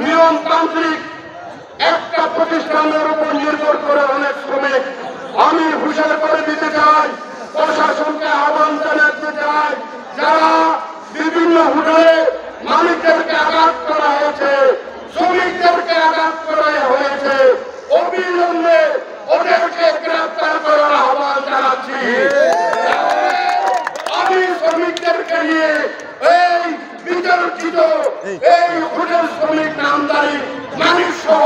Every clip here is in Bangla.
নিয়মতান্ত্রিক একটা প্রতিষ্ঠানের উপর নির্ভর করে অনেক শ্রমিক। আমি হুঁশিয়ার করে দিতে চাই, প্রশাসনকে আহ্বান জানাতে চাই, যারা বিভিন্ন হোটেলে মালিকদেরকে আঘাত করা হয়েছে, শ্রমিকদেরকে আঘাত করা হয়েছে, অবিলম্বে ওদেরকে গ্রেফতার করার আহ্বান জানাচ্ছি। আমি শ্রমিকদেরকে নিয়ে এই বিতর্কিত এই হোটেল শ্রমিক নামদারি মালিক সহ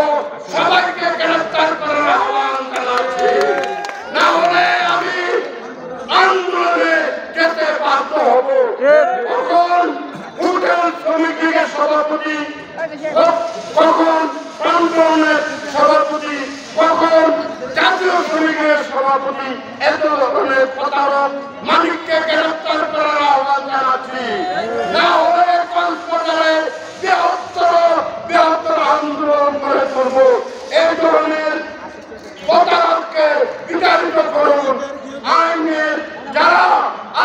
সবাইকে গ্রেফতার করার আহ্বান জানাচ্ছি। না হলে আমি আন্দোলনে যেতে বাধ্য হব। কখন হোটেল শ্রমিক লীগের সভাপতি, কখন প্রান্তনের সভাপতি, কখন জাতীয় শ্রমিকের সভাপতি, এত ধরনের প্রতারক মালিককে গ্রেফতার করার আহ্বান জানাচ্ছি। না হলে কক্সবাজারে বৃহত্তর আন্দোলন করে তুলব। এই ধরনের প্রতারককে বিতাড়িত করুন। আইনের যারা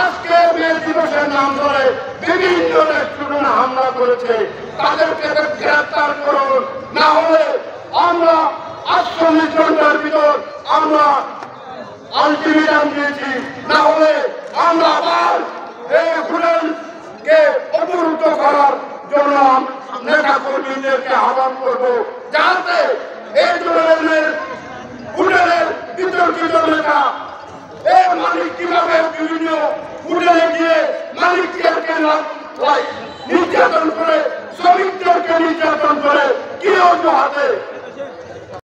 আজকে মে দিবসের নাম ধরে বিভিন্ন রেস্টুরেন্টে হামলা করেছে তাদেরকে গ্রেফতার করুন। না হলে আমরা 48 ঘন্টার ভিতর আমরা আলটিমেটাম দিয়েছি, না হলে আমরা আবার এই হোটেলকে অবরুদ্ধ করার জন্য নেতা কর্মীদেরকে আহ্বান করবো, যাতে এই ধরনের হোটেলের বিতর্কিত নেতা এই মালিক কিভাবে বিভিন্ন হোটেলে গিয়ে মালিকদেরকে নির্যাতন করে, শ্রমিকদেরকে নির্যাতন করে, কি অজুহাতে